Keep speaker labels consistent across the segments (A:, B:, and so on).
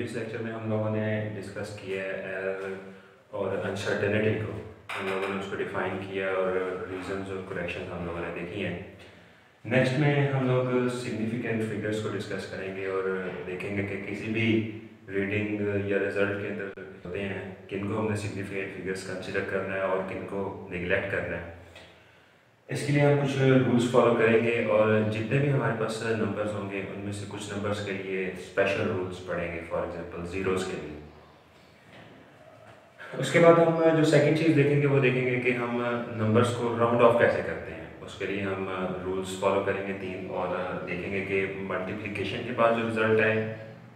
A: Previous lecture में हम लोगों ने डिस्कस किया है एरर और अनसर्टेनिटी को। हम लोगों ने उसको डिफाइन किया और रीजंस और करेक्शंस हम लोगों ने देखी हैं। नेक्स्ट में हम लोग सिग्निफिकेंट फिगर्स को डिस्कस करेंगे और देखेंगे कि किसी भी रीडिंग या रिजल्ट के अंदर होते हैं किनको हमने सिग्निफिकेंट फिगर्स कंसिडर करना है और किनको निगलेक्ट करना है। इसके लिए हम कुछ रूल्स फॉलो करेंगे और जितने भी हमारे पास नंबर्स होंगे उनमें से कुछ नंबर्स के लिए स्पेशल रूल्स पढ़ेंगे, फॉर एग्जांपल ज़ीरोज़ के लिए। उसके बाद हम जो सेकंड चीज़ देखेंगे वो देखेंगे कि हम नंबर्स को राउंड ऑफ कैसे करते हैं। उसके लिए हम रूल्स फॉलो करेंगे 3 और देखेंगे कि मल्टीप्लिकेशन के बाद जो रिज़ल्ट है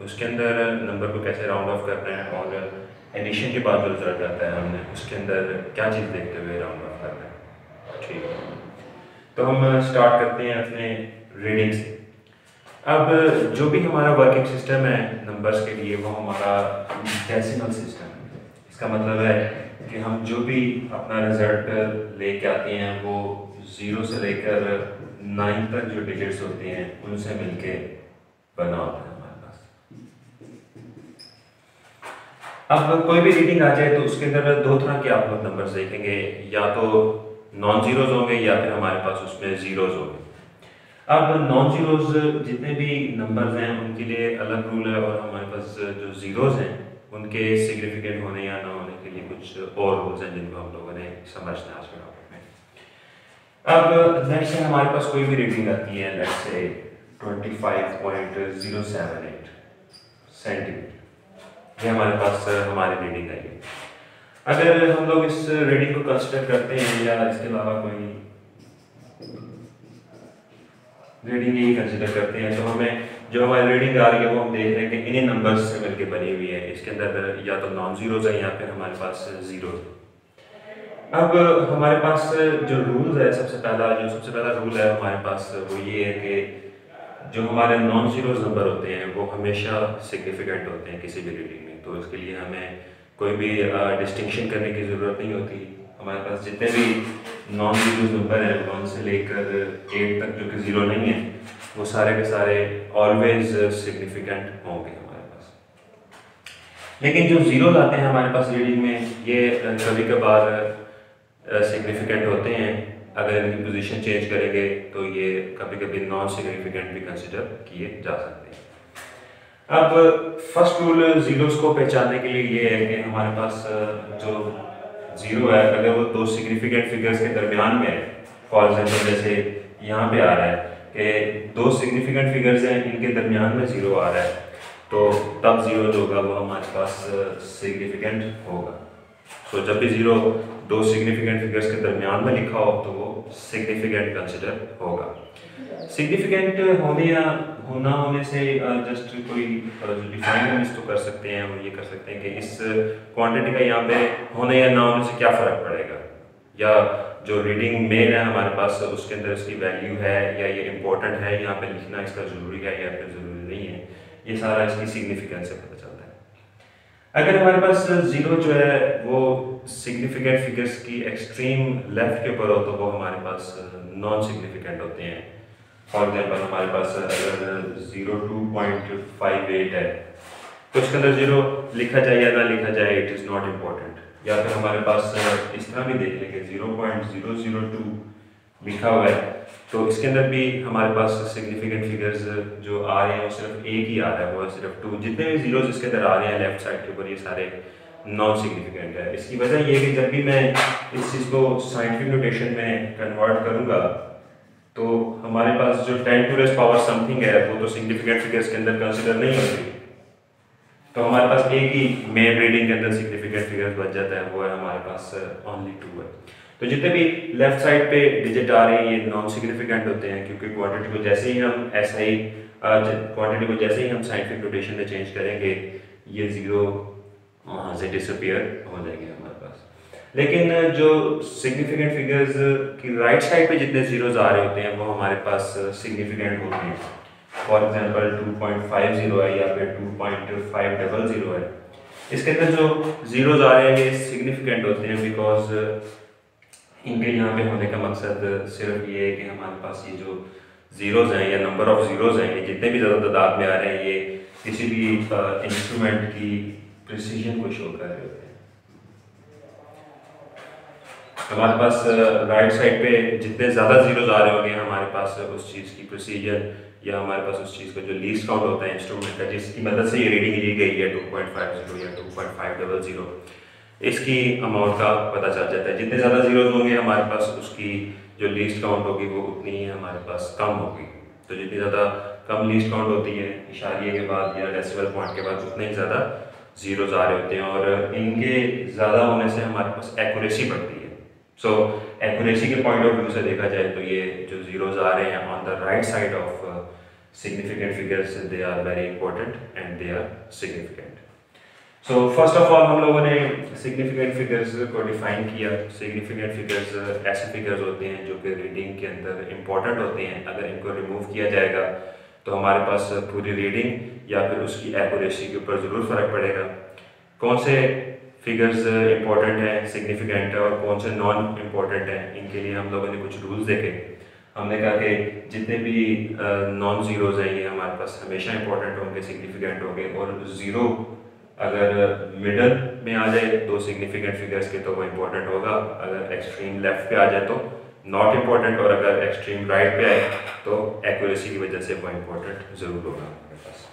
A: उसके अंदर नंबर को कैसे राउंड ऑफ करना है और एडिशन के बाद जो रिज़ल्ट आता है हमने उसके अंदर क्या चीज़ देखते हुए राउंड ऑफ करना है। ठीक है, तो हम स्टार्ट करते हैं अपने रीडिंग से। अब जो भी हमारा वर्किंग सिस्टम है नंबर्स के लिए वो हमारा डेसिमल सिस्टम है। इसका मतलब है कि हम जो भी अपना रिजल्ट लेके आते हैं वो 0 से लेकर 9 तक जो डिजिट्स होते हैं उनसे मिलके बना होता है हमारे पास। अब कोई भी रीडिंग आ जाए तो उसके अंदर दो तरह के आप लोग नंबर्स देखेंगे, या तो नॉन जीरोज होंगे या फिर हमारे पास उसमें जीरोज होंगे। अब नॉन जीरोज जितने भी नंबर्स हैं उनके लिए अलग रूल है और हमारे पास जो जीरोज हैं उनके सिग्निफिकेंट होने या ना होने के लिए कुछ और रूल्स हैं जिनको हम लोगों ने समझना है आज के टॉपिक में। अब लेट्स से हमारे पास कोई भी रीडिंग आती है, लेट्स से 25.078 सेंटीमीटर, ये हमारे पास हमारी रीडिंग आई है। अगर हम लोग इस रीडिंग को कंसिडर करते हैं या इसके अलावा कोई रीडिंग नहीं कंसिडर करते हैं तो हमें जो हमारी रीडिंग आ रही है वो हम देख रहे हैं कि इन्हीं नंबर्स से मिलके बनी हुई है। इसके अंदर या तो नॉन जीरोज है या फिर हमारे पास जीरोज। अब हमारे पास जो रूल है सबसे पहला रूल है हमारे पास वो ये है कि जो हमारे नॉन जीरोज नंबर होते हैं वो हमेशा सिग्निफिकेंट होते हैं किसी भी रीडिंग में। तो इसके लिए हमें कोई भी डिस्टिंक्शन करने की ज़रूरत नहीं होती। हमारे पास जितने भी नॉन जीरोज नंबर हैं 1 से लेकर 8 तक जो कि 0 नहीं है वो सारे के सारे ऑलवेज सिग्निफिकेंट होंगे हमारे पास। लेकिन जो जीरोज आते हैं हमारे पास रीडिंग में ये कभी कभार सिग्निफिकेंट होते हैं। अगर इनकी पोजीशन चेंज करेंगे तो ये कभी कभी नॉन सिग्निफिकेंट भी कंसिडर किए जा सकते हैं। अब फर्स्ट रूल जीरोस को पहचानने के लिए ये है कि हमारे पास जो जीरो है अगर वो दो सिग्निफिकेंट फिगर्स के दरमियान में है, फॉर एग्जांपल जैसे यहाँ पे आ रहा है कि दो सिग्निफिकेंट फिगर्स हैं इनके दरमियान में जीरो आ रहा है तो तब जीरो जो होगा वो हमारे पास सिग्निफिकेंट होगा। सो जब भी जीरो दो सिग्निफिकेंट फिगर्स के दरमियान में लिखा हो तो वो सिग्निफिकेंट कंसिडर होगा। सिग्निफिकेंट होने या होना होने से जस्ट कोई डिफाइन हम इसको कर सकते हैं, हम ये कर सकते हैं कि इस क्वांटिटी का यहाँ पे होने या ना होने से क्या फ़र्क पड़ेगा, या जो रीडिंग मेन है हमारे पास उसके अंदर इसकी वैल्यू है या ये इम्पोर्टेंट है, यहाँ पे लिखना इसका ज़रूरी है या फिर ज़रूरी नहीं है, ये सारा इसकी सिग्निफिकेंस से पता चलता है। अगर हमारे पास जीरो जो है वो सिग्निफिकेंट फिगर्स की एक्सट्रीम लेफ्ट के ऊपर हो तो वो हमारे पास नॉन सिग्निफिकेंट होते हैं। फॉर एग्जाम्पल हमारे पास अगर 02.58 है तो उसके अंदर जीरो लिखा जाए या ना लिखा जाए इट इज़ नॉट इम्पोर्टेंट। या फिर हमारे पास इस तरह भी देख लें कि 0.002 लिखा हुआ है तो इसके अंदर भी हमारे पास सिग्निफिकेंट फिगर्स जो आ रहे हैं वो सिर्फ एक ही आ रहा है, वो सिर्फ 2। जितने भी जीरोज इसके अंदर आ रहे हैं लेफ्ट साइड के ऊपर ये सारे नॉन सिग्निफिकेंट है। इसकी वजह ये है कि जब भी मैं इस चीज़ को साइंटिफिक नोटेशन में कन्वर्ट करूँगा तो हमारे पास जो 10 टू रेज़ पावर समथिंग है वो तो सिग्निफिकेंट फिगर्स के अंदर कंसिडर नहीं होती, तो हमारे पास एक ही मेन रीडिंग के अंदर सिग्निफिकेंट फिगर्स बच जाता है, वो है हमारे पास ओनली 2 है। तो जितने भी लेफ्ट साइड पे डिजिट आ रहे हैं ये नॉन सिग्निफिकेंट होते हैं क्योंकि क्वांटिटी को जैसे ही हम साइंटिफिक नोटेशन में चेंज करेंगे ये जीरो वहाँ से डिसअपियर हो जाएंगे हमारे पास। लेकिन जो सिग्निफिकेंट फिगर्स की राइट साइड पे जितने जीरोज आ रहे होते हैं वो हमारे पास सिग्निफिकेंट होते हैं। फॉर एग्जांपल 2.50 है या फिर 2.500 है, इसके अंदर जो जीरोज आ रहे हैं ये सिग्निफिकेंट होते हैं बिकॉज इनके यहाँ पे होने का मकसद सिर्फ ये है कि हमारे पास ये जो जीरोज हैं या नंबर ऑफ जीरोज हैं, ये जितने भी ज़्यादा तादाद में आ रहे हैं, ये किसी भी इंस्ट्रूमेंट की प्रिसीजन को शो कर रहे होते हैं। हमारे पास राइट साइड पे जितने ज़्यादा जीरोज आ रहे होंगे, हमारे पास उस चीज़ की प्रिसीजन या हमारे पास उस चीज़ का जो लीस्ट काउंट होता है इंस्ट्रूमेंट का, जिसकी मदद से ये रीडिंग ली गई है 2.50 या 2.500, इसकी अमाउंट का पता चल जाता है। जितने ज़्यादा जीरोज होंगे हमारे पास, उसकी जो लीस्ट काउंट होगी वो उतनी ही हमारे पास कम होगी। तो जितनी ज़्यादा कम लीस्ट काउंट होती है इशारिये के बाद या डेसिमल पॉइंट के बाद, उतने ही ज़्यादा जीरोज आ रहे होते हैं, और इनके ज़्यादा होने से हमारे पास एक्यूरेसी बढ़ती है। सो एक्यूरेसी के पॉइंट ऑफ व्यू से देखा जाए तो ये जो जीरोज आ रहे हैं on the right side of significant figures, they are very important and they are significant. So first of all हम लोगों ने सिग्निफिकेंट फिगर्स को डिफाइन किया। सिग्निफिकेंट फिगर्स ऐसे फिगर्स होते हैं जो कि रीडिंग के अंदर इंपॉर्टेंट होते हैं। अगर इनको रिमूव किया जाएगा तो हमारे पास पूरी रीडिंग या फिर उसकी एक्यूरेसी के ऊपर ज़रूर फ़र्क पड़ेगा। कौन से फिगर्स इंपॉर्टेंट हैं, सिग्निफिकेंट है, और कौन से नॉन इम्पॉर्टेंट हैं, इनके लिए हम लोगों ने कुछ रूल्स देखे। हमने कहा कि जितने भी नॉन ज़ीरोज़ हैं ये हमारे पास हमेशा इंपॉर्टेंट होंगे, सिग्निफिकेंट होंगे, और ज़ीरो अगर मिडल में आ जाए दो सिग्निफिकेंट फिगर्स के तो वो इंपॉर्टेंट होगा। अगर एक्सट्रीम लेफ्ट पे आ जाए तो नॉट इम्पॉर्टेंट, और अगर एक्सट्रीम राइट पे आए तो एक्यूरेसी की वजह से वो इम्पॉर्टेंट ज़रूर होगा हमारे पास।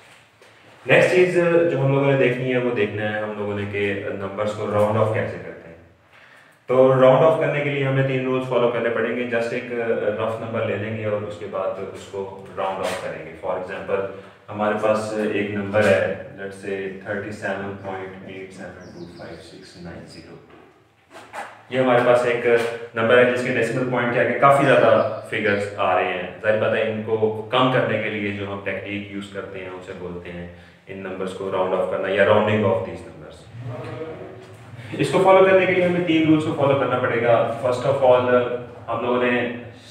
A: नेक्स्ट चीज़ जो हम लोगों ने देखनी है वो देखना है हम लोगों ने कि नंबर्स को राउंड ऑफ कैसे करते हैं। तो राउंड ऑफ करने के लिए हमें 3 रूल्स फॉलो करने पड़ेंगे। जस्ट एक रफ नंबर ले लेंगे और उसके बाद उसको राउंड ऑफ करेंगे। फॉर एग्जांपल हमारे पास एक नंबर है, लेट्स से 37.872569 ये हमारे पास एक नंबर है जिसके डेसिमल पॉइंट के आगे काफ़ी ज़्यादा फिगर्स आ रहे हैं। जाहिर बात है इनको कम करने के लिए जो हम टेक्निक यूज़ करते हैं उसे बोलते हैं इन नंबर्स को राउंड ऑफ करना या राउंडिंग ऑफ दीज नंबर्स। इसको फॉलो करने के लिए हमें 3 रूल्स को फॉलो करना पड़ेगा। फर्स्ट ऑफ ऑल हम लोगों ने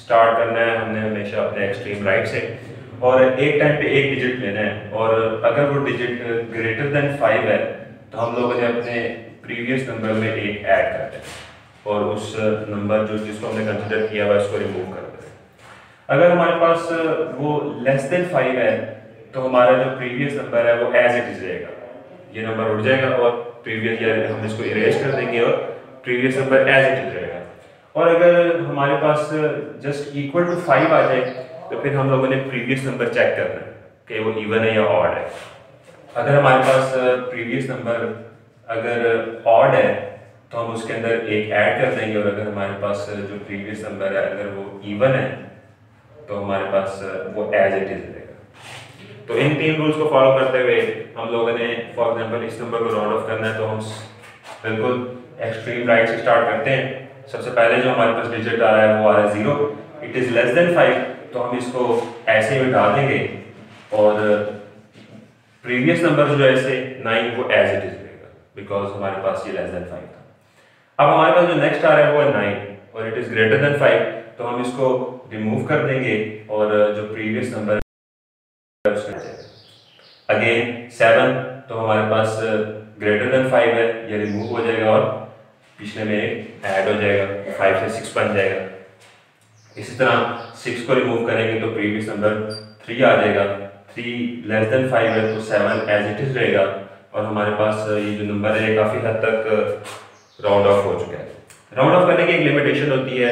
A: स्टार्ट करना है, हमने हमेशा अपने एक्सट्रीम राइट से, और एक टाइम पे एक डिजिट लेना है, और अगर वो डिजिट ग्रेटर देन 5 है तो हम लोगों ने अपने प्रीवियस नंबर में एक ऐड करना है, और उस नंबर जो जिसको हमने कंसिडर किया हुआ उसको रिमूव कर दें। अगर हमारे पास वो लेस देन 5 है तो हमारा जो प्रीवियस नंबर है वो एज इट इज रहेगा, ये नंबर उड़ जाएगा और प्रीवियस, या हम इसको इरेज कर देंगे और previous number as it is रहेगा। और अगर हमारे पास जस्ट इक्वल टू 5 आ जाए तो फिर हम लोगों ने प्रीवियस नंबर चेक करना है कि वो इवन है या ऑड है। अगर हमारे पास प्रीवियस नंबर अगर ऑड है तो हम उसके अंदर एक ऐड कर देंगे, और अगर हमारे पास जो प्रीवियस नंबर है अगर वो इवन है तो हमारे पास वो एज इट इज रहेगा। तो इन 3 रूल्स को फॉलो करते हुए हम लोगों ने फॉर एग्जांपल इस नंबर को राउंड ऑफ करना है तो हम बिल्कुल एक्सट्रीम राइट से स्टार्ट करते हैं। सबसे पहले जो हमारे पास डिजिट आ रहा है वो आ रहा है 0, इट इज लेस देन 5, तो हम इसको ऐसे ही उठा देंगे और प्रीवियस नंबर जो ऐसे 9 वो एज इट इज रहेगा बिकॉज हमारे पास ये लेस देन 5 था। अब हमारे पास जो नेक्स्ट आ रहा है वो है 9 और इट इज ग्रेटर देन 5, तो हम इसको रिमूव कर देंगे और जो प्रीवियस नंबर अगेन 7, तो हमारे पास ग्रेटर देन 5 है, ये रिमूव हो जाएगा और पिछले में एक ऐड हो जाएगा, 5 से 6 बन जाएगा। इसी तरह 6 को रिमूव करेंगे तो प्रीवियस नंबर 3 आ जाएगा, 3 लेस देन 5 है तो 7 एज इट इज रहेगा, और हमारे पास ये जो नंबर है काफ़ी हद तक राउंड ऑफ हो चुका है। राउंड ऑफ करने की एक लिमिटेशन होती है,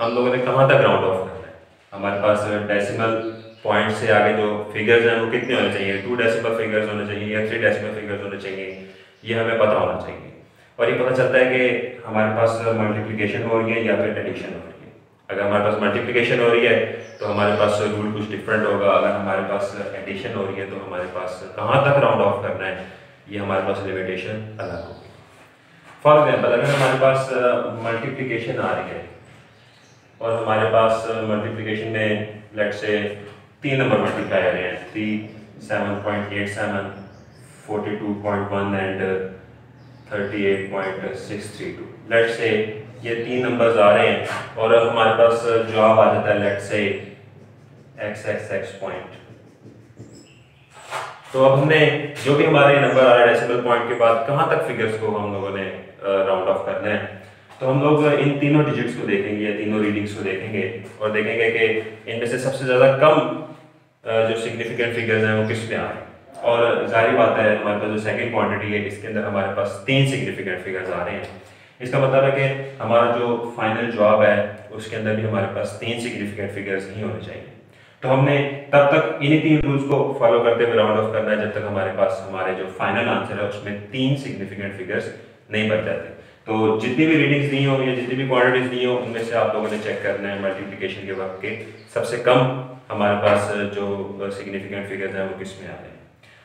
A: हम लोगों ने कहाँ तक राउंड ऑफ करना है। हमारे पास डेसिमल पॉइंट से आगे जो फिगर्स हैं वो कितने होने चाहिए, 2 डेसिमल फिगर्स होने चाहिए या 3 डेसिमल फिगर्स होने चाहिए, ये हमें पता होना चाहिए। और ये पता चलता है कि हमारे पास मल्टीप्लिकेशन हो रही है या फिर एडिशन हो रही है। अगर हमारे पास मल्टीप्लिकेशन हो रही है तो हमारे पास रूल कुछ डिफरेंट होगा, अगर हमारे पास एडिशन हो रही है तो हमारे पास कहाँ तक राउंड ऑफ करना है ये हमारे पास लिमिटेशन अलग होगी। फॉर एग्जाम्पल अगर हमारे पास मल्टीप्लिकेशन आ रही है और हमारे पास मल्टीप्लिकेशन में लेट्स से 3 नंबर मल्टीप्लाई आ रहे हैं, 3, 7.87, 42.1 एंड 38.632। लेट्स से ये 3 नंबर्स आ रहे हैं और हमारे पास जवाब आ जाता है लेट्स से XXX पॉइंट। तो अब हमने जो भी हमारे नंबर आ रहा है डेसिमल पॉइंट के बाद कहाँ तक फिगर्स को हम लोगों ने राउंड ऑफ करना है। तो हम लोग इन तीनों डिजिट्स को देखेंगे या तीनों रीडिंग्स को देखेंगे और देखेंगे कि इनमें से सबसे ज़्यादा कम जो सिग्निफिकेंट फिगर्स हैं वो किस में आ रहे हैं। और जाहिर बात है हमारे पास जो सेकंड क्वांटिटी है इसके अंदर हमारे पास 3 सिग्निफिकेंट फिगर्स आ रहे हैं। इसका मतलब है कि हमारा जो फाइनल जवाब है उसके अंदर भी हमारे पास 3 सिग्निफिकेंट फिगर्स ही होने चाहिए। तो हमने तब तक इन्हीं 3 रूल्स को फॉलो करते हुए राउंड ऑफ करना है जब तक हमारे पास हमारे जो फाइनल आंसर है उसमें 3 सिग्निफिकेंट फिगर्स नहीं बच जाते। तो जितनी भी रीडिंग्स दी हो या जितनी भी क्वांटिटीज दी हो उनमें से आप लोगों ने चेक करना है मल्टीप्लिकेशन के वक्त के सबसे कम हमारे पास जो सिग्निफिकेंट फिगर्स हैं वो किस में आ रहे हैं।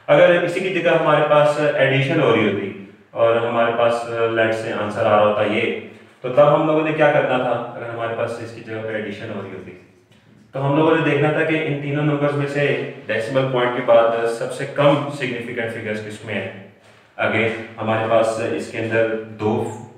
A: अगर इसी की जगह हमारे पास एडिशन हो रही होती और हमारे पास लेट से आंसर आ रहा होता ये, तो तब हम लोगों ने क्या करना था। अगर हमारे पास इसकी जगह पर एडिशन हो रही होती तो हम लोगों ने देखना था कि इन तीनों नंबर्स में से डेसिमल पॉइंट के बाद सबसे कम सिग्निफिकेंट फिगर्स किसमें है। अगेन हमारे पास इसके अंदर 2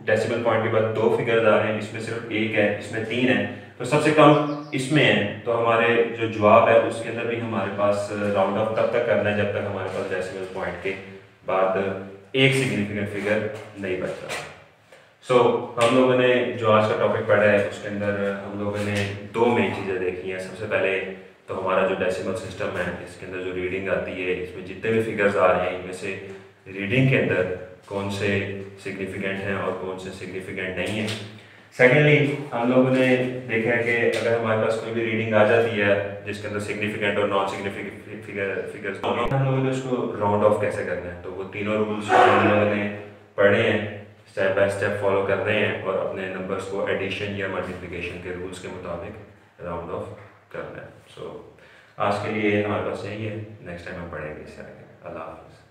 A: डेसिमल पॉइंट के बाद 2 फिगर्स आ रहे हैं, इसमें सिर्फ 1 है, इसमें 3 है, तो सबसे कम इसमें है। तो हमारे जो जवाब है उसके अंदर भी हमारे पास राउंड ऑफ तब तक करना है जब तक हमारे पास डेसिमल पॉइंट के बाद एक सिग्निफिकेंट फिगर नहीं बचता। सो हम लोगों ने जो आज का टॉपिक पढ़ा है उसके अंदर हम लोगों ने 2 मेन चीज़ें देखी हैं। सबसे पहले तो हमारा जो डेसिमल सिस्टम है इसके अंदर जो रीडिंग आती है इसमें जितने भी फिगर्स आ रहे हैं इनमें से रीडिंग के अंदर कौन से सिग्निफिकेंट हैं और कौन से सिग्निफिकेंट नहीं है। सेकेंडली हम लोगों ने देखा है कि अगर हमारे पास कोई भी रीडिंग आ जाती है जिसके अंदर सिग्निफिकेंट और नॉन सिग्निफिकेंट फिगर्स हम लोगों ने उसको राउंड ऑफ कैसे करना है। तो वो तीनों रूल्स हम लोगों ने पढ़े हैं, स्टेप बाय स्टेप फॉलो कर रहे हैं और अपने नंबर्स को एडिशन या मल्टीप्लिकेशन के रूल्स के मुताबिक राउंड ऑफ करना है। सो आज के लिए हमारे पास यही है, नेक्स्ट टाइम हम पढ़ेंगे इससे आगे। अल्लाह हाफ़िज़।